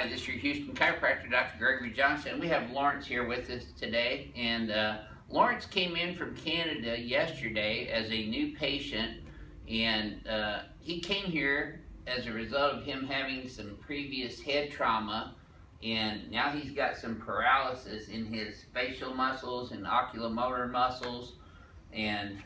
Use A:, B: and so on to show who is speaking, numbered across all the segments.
A: Hi, this is your Houston chiropractor, Dr. Gregory Johnson. We have Lawrence here with us today, and Lawrence came in from Canada yesterday as a new patient, and he came here as a result of him having some previous head trauma, and now he's got some paralysis in his facial muscles and oculomotor muscles, and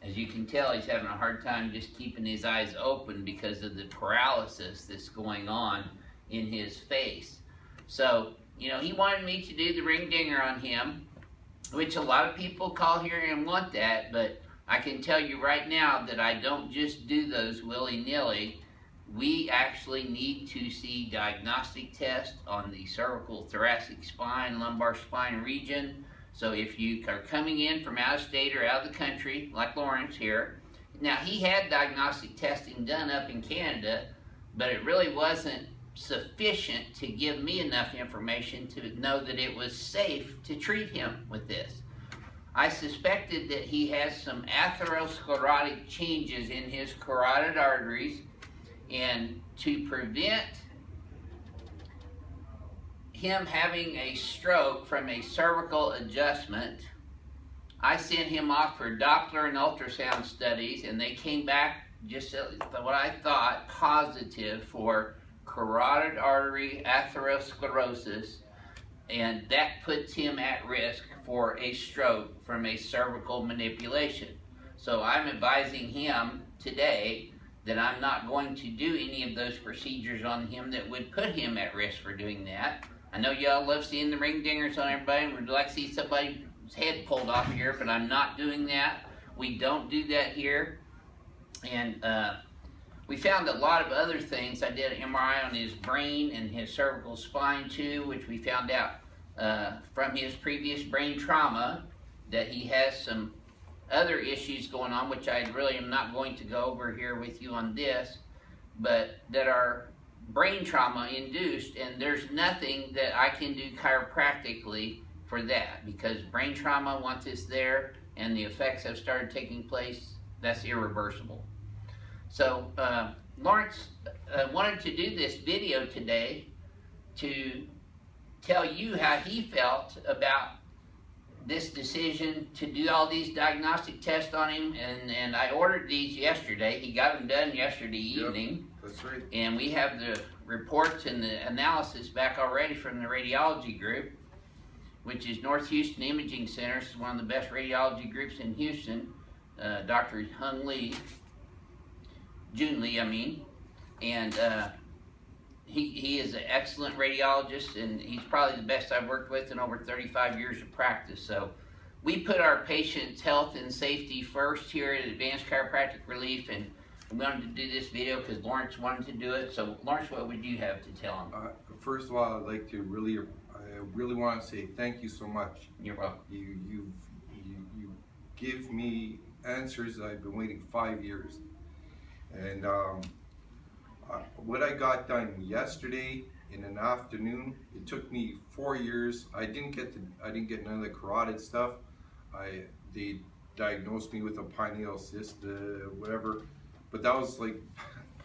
A: as you can tell, he's having a hard time just keeping his eyes open because of the paralysis that's going on in his face. So, you know, he wanted me to do the ring dinger on him, which a lot of people call here and want that, but I can tell you right now that I don't just do those willy-nilly. We actually need to see diagnostic tests on the cervical, thoracic spine, lumbar spine region. So if you are coming in from out of state or out of the country, like Lawrence here, now he had diagnostic testing done up in Canada, but it really wasn't sufficient to give me enough information to know that it was safe to treat him with this. I suspected that he has some atherosclerotic changes in his carotid arteries, and to prevent him having a stroke from a cervical adjustment, I sent him off for Doppler and ultrasound studies, and they came back just what I thought positive for carotid artery atherosclerosis, and that puts him at risk for a stroke from a cervical manipulation. So I'm advising him today that I'm not going to do any of those procedures on him that would put him at risk for doing that. I know y'all love seeing the ring dingers on everybody and would like to see somebody's head pulled off here, but I'm not doing that. We don't do that here. And we found a lot of other things. I did an MRI on his brain and his cervical spine too, which we found out from his previous brain trauma that he has some other issues going on, which I really am not going to go over here with you on this, but that are brain trauma induced, and there's nothing that I can do chiropractically for that, because brain trauma, once it's there and the effects have started taking place, that's irreversible. So Lawrence wanted to do this video today to tell you how he felt about this decision to do all these diagnostic tests on him, and I ordered these yesterday. He got them done yesterday evening.
B: Yep, that's right.
A: And we have the reports and the analysis back already from the radiology group, which is North Houston Imaging Center. It's one of the best radiology groups in Houston. Dr. Jun Lee, I mean, and he is an excellent radiologist, and he's probably the best I've worked with in over 35 years of practice. So we put our patients' health and safety first here at Advanced Chiropractic Relief, and we wanted to do this video because Lawrence wanted to do it. So Lawrence, what would you have to tell him?
B: First of all, I'd like to really want to say thank you so much.
A: You're welcome.
B: You give me answers that I've been waiting 5 years. And what I got done yesterday in an afternoon, it took me 4 years. I didn't get none of the carotid stuff. They diagnosed me with a pineal cyst, whatever. But that was like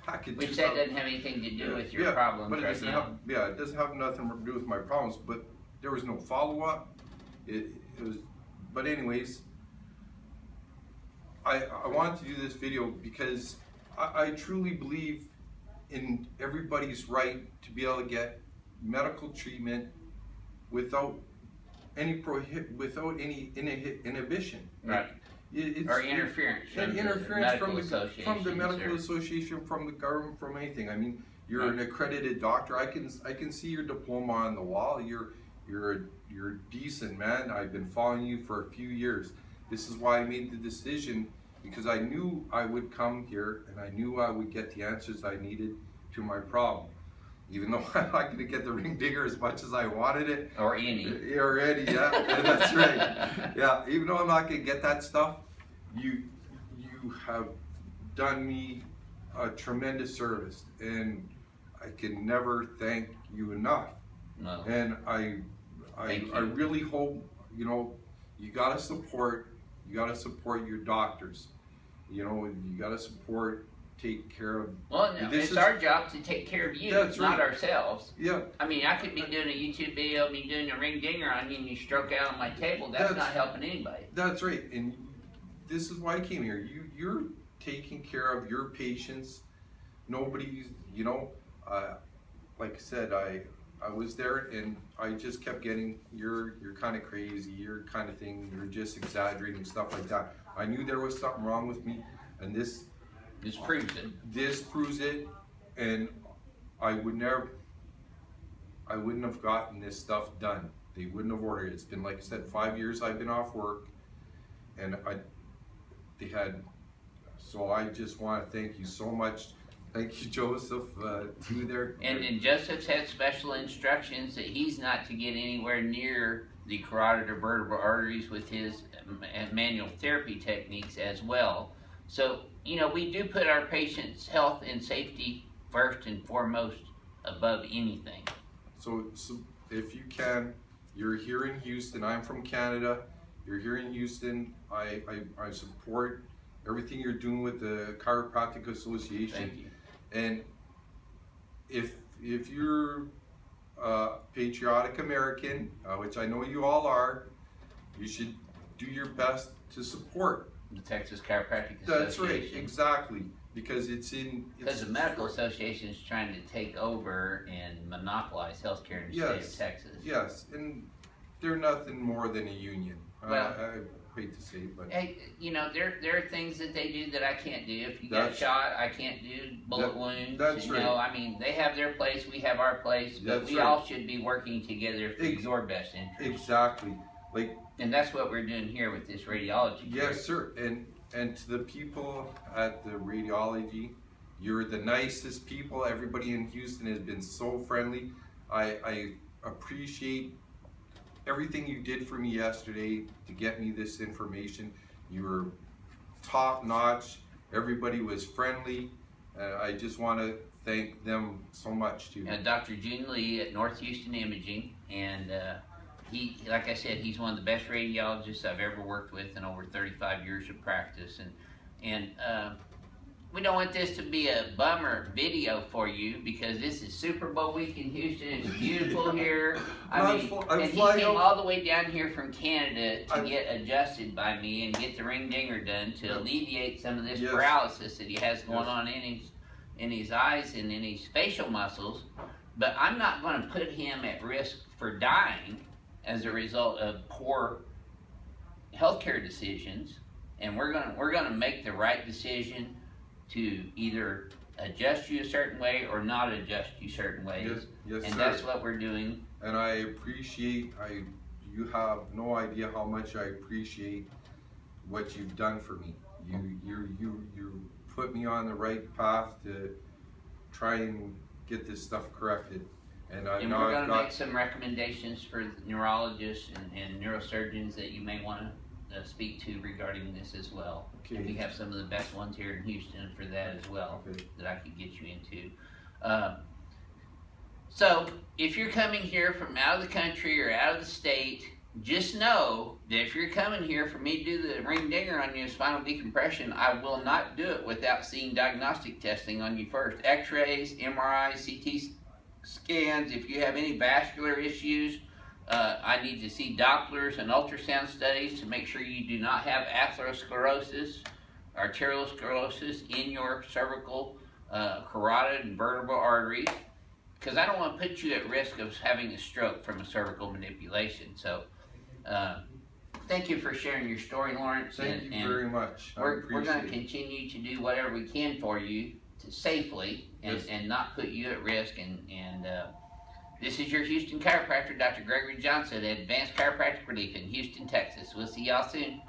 B: back in
A: Which that doesn't have anything to do with your problems
B: but it
A: right
B: doesn't
A: now.
B: it doesn't have nothing to do with my problems. But there was no follow-up. It was. But anyways, I wanted to do this video because I truly believe in everybody's right to be able to get medical treatment without any inhibition.
A: Right. Or interference from the
B: medical association, from the government, from anything. I mean, you're an accredited doctor. I can see your diploma on the wall. You're a decent man. I've been following you for a few years. This is why I made the decision, because I knew I would come here and I knew I would get the answers I needed to my problem. Even though I'm not going to get the ring digger as much as I wanted it.
A: Or any.
B: Yeah, that's right. Yeah, even though I'm not going to get that stuff, you have done me a tremendous service, and I can never thank you enough.
A: No.
B: And I really hope, you got to support your doctors. You got to support take care of.
A: Well, no, it's our job to take care of you,
B: That's
A: not
B: right.
A: ourselves.
B: Yeah.
A: I mean, I could be doing a YouTube video, me doing a ring dinger on you, and you stroke out on my table. That's not helping anybody.
B: That's right, and this is why I came here. You're taking care of your patients. Nobody's, you know, like I said, I was there and I just kept getting, you're kind of crazy, you're kind of thing, you're just exaggerating, stuff like that. I knew there was something wrong with me, and this
A: proves it.
B: This proves it, and I wouldn't have gotten this stuff done. They wouldn't have ordered it. It's been, like I said, 5 years I've been off work, and so I just want to thank you so much. Thank you, Joseph, too there.
A: And Joseph's had special instructions that he's not to get anywhere near the carotid or vertebral arteries with his manual therapy techniques as well. So, you know, we do put our patients' health and safety first and foremost above anything.
B: So if you can, you're here in Houston. I'm from Canada. You're here in Houston. I support everything you're doing with the Chiropractic Association.
A: Thank you.
B: And if you're a patriotic American, which I know you all are, you should do your best to support
A: The Texas Chiropractic Association.
B: That's right, exactly, because
A: because the medical association is trying to take over and monopolize healthcare in the state of Texas.
B: Yes, and they're nothing more than a union.
A: Well,
B: I hate to say it, but
A: hey, you know, there are things that they do that I can't do. If you got shot, I can't do bullet wounds.
B: That's
A: you
B: right.
A: know, I mean, they have their place, we have our place, but
B: That's
A: we
B: right.
A: all should be working together for your best interest.
B: Exactly. Like,
A: and that's what we're doing here with this radiology.
B: Yes, sir. And to the people at the radiology, you're the nicest people. Everybody in Houston has been so friendly. I appreciate everything you did for me yesterday to get me this information. You were top notch. Everybody was friendly. I just want to thank them so much too.
A: Dr. June Lee at North Houston Imaging, and he, like I said, he's one of the best radiologists I've ever worked with in over 35 years of practice. And we don't want this to be a bummer video for you because this is Super Bowl week in Houston. It's beautiful here. I mean, and he came all the way down here from Canada to get adjusted by me and get the ring dinger done to alleviate some of this paralysis that he has going on in his eyes and in his facial muscles. But I'm not going to put him at risk for dying as a result of poor healthcare decisions, and we're gonna make the right decision to either adjust you a certain way or not adjust you certain ways.
B: Yes,
A: and
B: sir.
A: that's what we're doing.
B: And I appreciate, you have no idea how much I appreciate what you've done for me. You put me on the right path to try and get this stuff corrected. And
A: we're going to make some recommendations for neurologists and neurosurgeons that you may want to speak to regarding this as well.
B: Okay.
A: And we have some of the best ones here in Houston for that as well, that I could get you into. So if you're coming here from out of the country or out of the state, just know that if you're coming here for me to do the ring dinger on you, spinal decompression, I will not do it without seeing diagnostic testing on you first. X-rays, MRIs, CT scans. If you have any vascular issues, I need to see Dopplers and ultrasound studies to make sure you do not have atherosclerosis, arteriosclerosis in your cervical, carotid, and vertebral arteries, because I don't want to put you at risk of having a stroke from a cervical manipulation. So thank you for sharing your story, Lawrence.
B: Thank you very much.
A: We're going to continue to do whatever we can for you safely and not put you at risk. And this is your Houston chiropractor, Dr. Gregory Johnson at Advanced Chiropractic Relief in Houston, Texas. We'll see y'all soon.